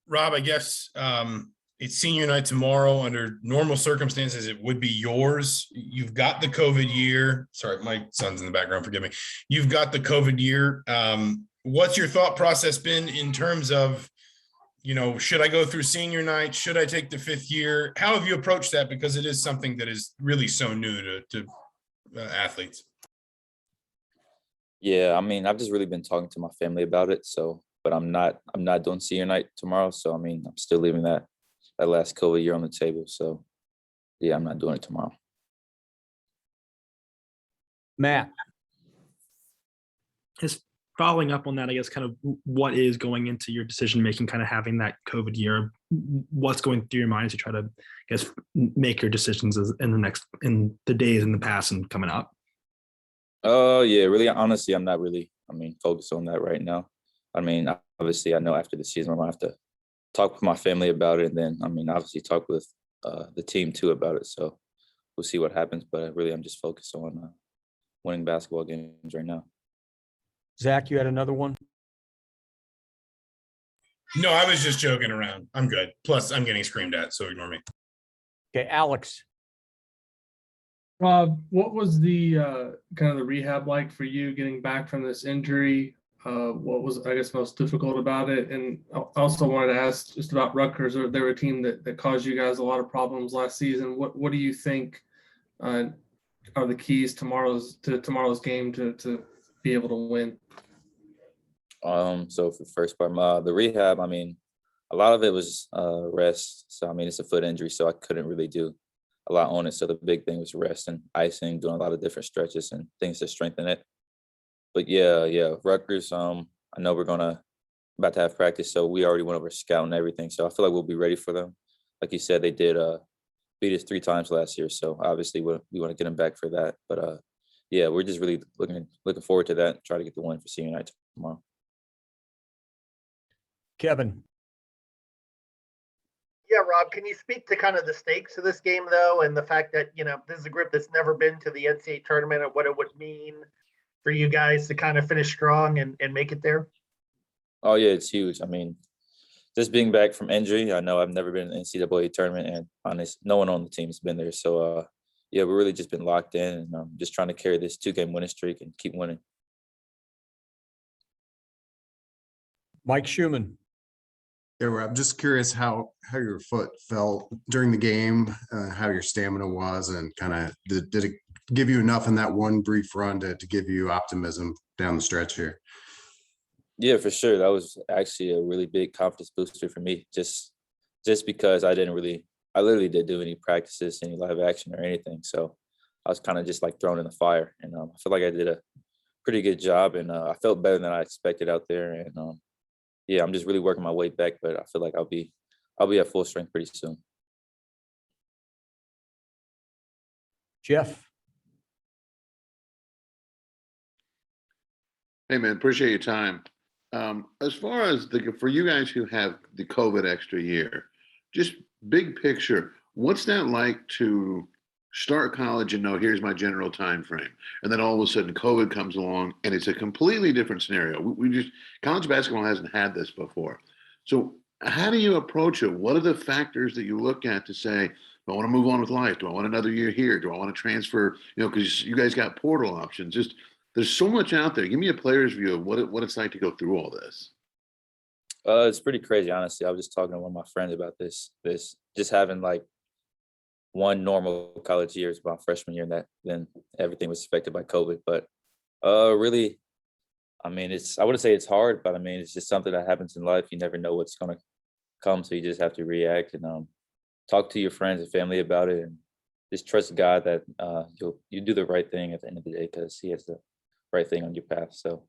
Rob, I guess it's senior night tomorrow. Under normal circumstances, it would be yours. You've got the COVID year. Sorry, my son's in the background. Forgive me. You've got the COVID year. What's your thought process been in terms of, should I go through senior night? Should I take the fifth year? How have you approached that? Because it is something that is really so new to athletes. Yeah, I mean, I've just really been talking to my family about it. So, but I'm not doing senior night tomorrow. So, I mean, I'm still leaving that last COVID year on the table. So, yeah, I'm not doing it tomorrow. Matt. Just following up on that, I guess, kind of what is going into your decision making, kind of having that COVID year, what's going through your mind as you try to, I guess, make your decisions in the days in the past and coming up? Yeah, really, honestly, I'm not really, focused on that right now. I mean, obviously, I know after the season, I'm gonna have to talk with my family about it, and then, obviously, talk with the team too about it. So we'll see what happens. But really, I'm just focused on winning basketball games right now. Zach, you had another one? No, I was just joking around. I'm good. Plus, I'm getting screamed at, so ignore me. Okay, Alex. Rob, what was the kind of the rehab like for you getting back from this injury? What was, I guess, most difficult about it? And I also wanted to ask just about Rutgers. They're a team that caused you guys a lot of problems last season. What do you think are the keys to tomorrow's game to be able to win? So for the first part, the rehab, a lot of it was rest. So it's a foot injury, so I couldn't really do a lot on it. So the big thing was rest and icing, doing a lot of different stretches and things to strengthen it. But yeah, Rutgers, I know we're about to have practice, so we already went over scout and everything. So I feel like we'll be ready for them. Like you said, they did beat us 3 times last year, so obviously we want to get them back for that. But yeah, we're just really looking forward to that. Try to get the win for senior night tomorrow. Kevin. Yeah, Rob, can you speak to kind of the stakes of this game, though, and the fact that, this is a group that's never been to the NCAA tournament and what it would mean for you guys to kind of finish strong and make it there? Oh, yeah, it's huge. Just being back from injury, I know I've never been in the NCAA tournament, and honest, no one on the team's been there. So, yeah, we've really just been locked in and just trying to carry this 2-game winning streak and keep winning. Mike Schumann. Yeah, I'm just curious how your foot felt during the game, how your stamina was, and kind of did it give you enough in that one brief run to give you optimism down the stretch here? Yeah, for sure. That was actually a really big confidence booster for me, just because I literally didn't do any practices, any live action or anything. So I was kind of just like thrown in the fire, and I feel like I did a pretty good job, and I felt better than I expected out there. And yeah, I'm just really working my way back, but I feel like I'll be at full strength pretty soon. Jeff. Hey man, appreciate your time. As far as for you guys who have the COVID extra year, just big picture, what's that like to start college and know here's my general time frame, and then all of a sudden COVID comes along and it's a completely different scenario. College basketball hasn't had this before. So how do you approach it? What are the factors that you look at to say, do I want to move on with life? Do I want another year here? Do I want to transfer? Because you guys got portal options. Just there's so much out there. Give me a player's view of what it's like to go through all this. It's pretty crazy, honestly. I was just talking to one of my friends about this just having like one normal college year is my freshman year, and then everything was affected by COVID. But really, I wouldn't say it's hard, but it's just something that happens in life. You never know what's gonna come, so you just have to react and talk to your friends and family about it, and just trust God that you do the right thing at the end of the day, because He has the right thing on your path. So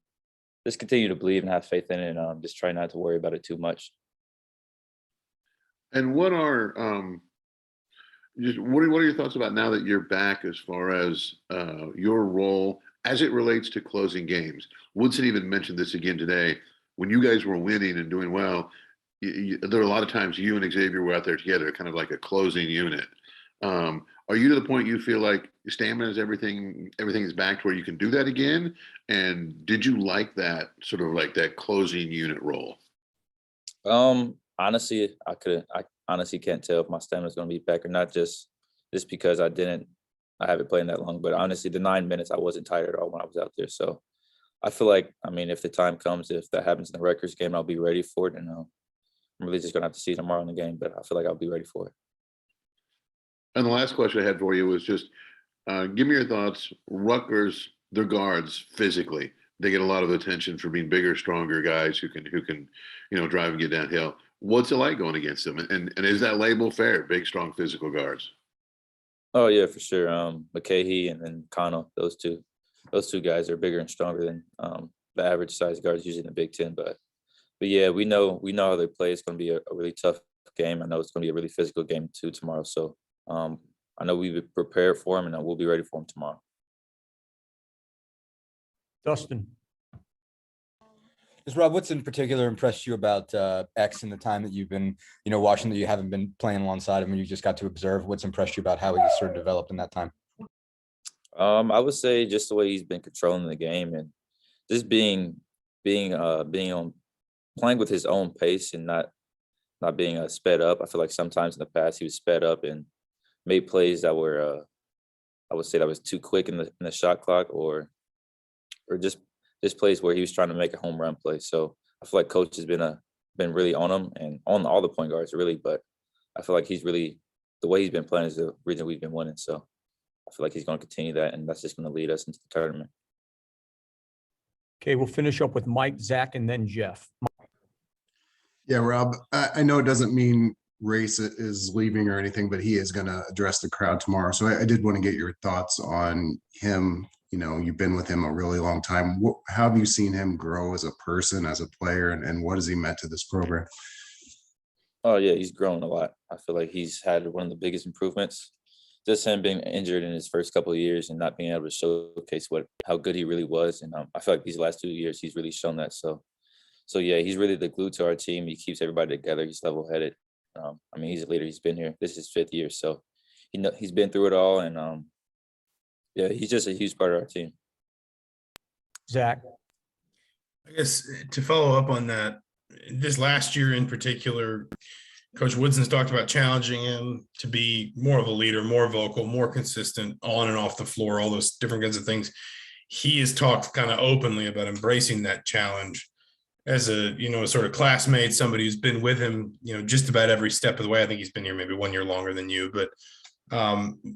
just continue to believe and have faith in it, and just try not to worry about it too much. And what are your thoughts about now that you're back, as far as your role as it relates to closing games? Woodson even mentioned this again today. When you guys were winning and doing well, there were a lot of times you and Xavier were out there together, kind of like a closing unit. Are you to the point you feel like stamina is everything is back to where you can do that again? And did you like that sort of like that closing unit role? Honestly, I honestly can't tell if my stamina is going to be back or not, just because I haven't played that long. But honestly, the 9 minutes, I wasn't tired at all when I was out there. So I feel like, I mean, if the time comes, if that happens in the Rutgers game, I'll be ready for it. And I'm really just going to have to see tomorrow in the game, but I feel like I'll be ready for it. And the last question I had for you was just, give me your thoughts. Rutgers, their guards physically, they get a lot of attention for being bigger, stronger guys who can, drive and get downhill. What's it like going against them? And is that label fair? Big, strong, physical guards. Oh yeah, for sure. McKahee and then Connell, those two guys are bigger and stronger than the average size guards usually in the Big Ten. But yeah, we know how they play. It's going to be a really tough game. I know it's going to be a really physical game too tomorrow. So I know we've prepared for them, and we'll be ready for them tomorrow. Dustin. Just Rob, what's in particular impressed you about X in the time that you've been, watching, that you haven't been playing alongside him and you just got to observe? What's impressed you about how he sort of developed in that time? I would say just the way he's been controlling the game and just being on playing with his own pace and not being sped up. I feel like sometimes in the past he was sped up and made plays that were I would say that was too quick in the shot clock or just plays where he was trying to make a home run play. So I feel like coach has been really on him and on all the point guards really, but I feel like he's really, the way he's been playing is the reason we've been winning. So I feel like he's going to continue that, and that's just going to lead us into the tournament. Okay, we'll finish up with Mike, Zach, and then Jeff. Yeah, Rob, I know it doesn't mean Race is leaving or anything, but he is going to address the crowd tomorrow. So I did want to get your thoughts on him. You've been with him a really long time. How have you seen him grow as a person, as a player, and what has he meant to this program? Oh yeah, he's grown a lot. I feel like he's had one of the biggest improvements. Just him being injured in his first couple of years and not being able to showcase how good he really was. And I feel like these last 2 years, he's really shown that. So yeah, he's really the glue to our team. He keeps everybody together. He's level-headed. I mean, he's a leader. He's been here. This is his 5th year. So he's been through it all. And yeah, he's just a huge part of our team. Zach. I guess to follow up on that, this last year in particular, Coach Woodson's talked about challenging him to be more of a leader, more vocal, more consistent on and off the floor, all those different kinds of things. He has talked kind of openly about embracing that challenge as a, sort of classmate, somebody who's been with him, just about every step of the way. I think he's been here maybe 1 year longer than you, but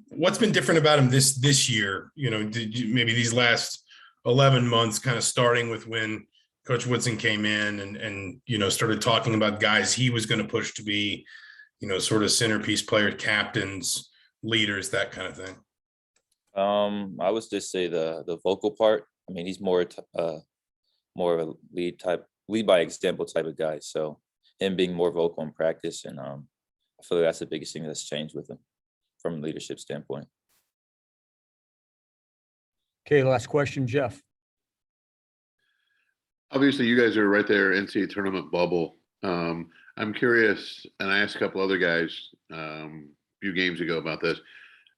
what's been different about him this year? Maybe these last 11 months, kind of starting with when Coach Woodson came in and started talking about guys he was going to push to be, sort of centerpiece player, captains, leaders, that kind of thing. I would just say the vocal part. I mean, he's more of a lead by example type of guy. So him being more vocal in practice, and I feel like that's the biggest thing that's changed with him from a leadership standpoint. Okay, last question, Jeff. Obviously, you guys are right there, NCAA tournament bubble. I'm curious, and I asked a couple other guys a few games ago about this,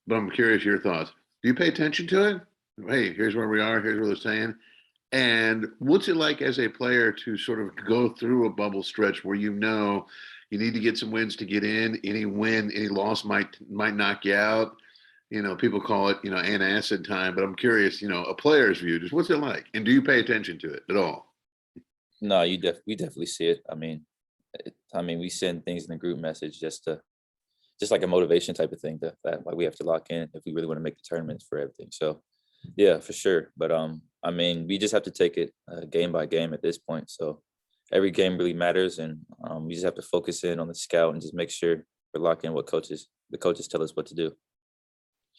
but I'm curious your thoughts. Do you pay attention to it? Hey, here's where we are. Here's what they're saying. And what's it like as a player to sort of go through a bubble stretch where you need to get some wins to get in? Any win, any loss might knock you out. People call it, antacid time, but I'm curious, a player's view, just what's it like? And do you pay attention to it at all? No, we definitely see it. I mean, we send things in the group message just like a motivation type of thing that like we have to lock in if we really want to make the tournaments for everything. So yeah, for sure. But we just have to take it game by game at this point. So every game really matters, and we just have to focus in on the scout and just make sure we're locking in what the coaches tell us what to do.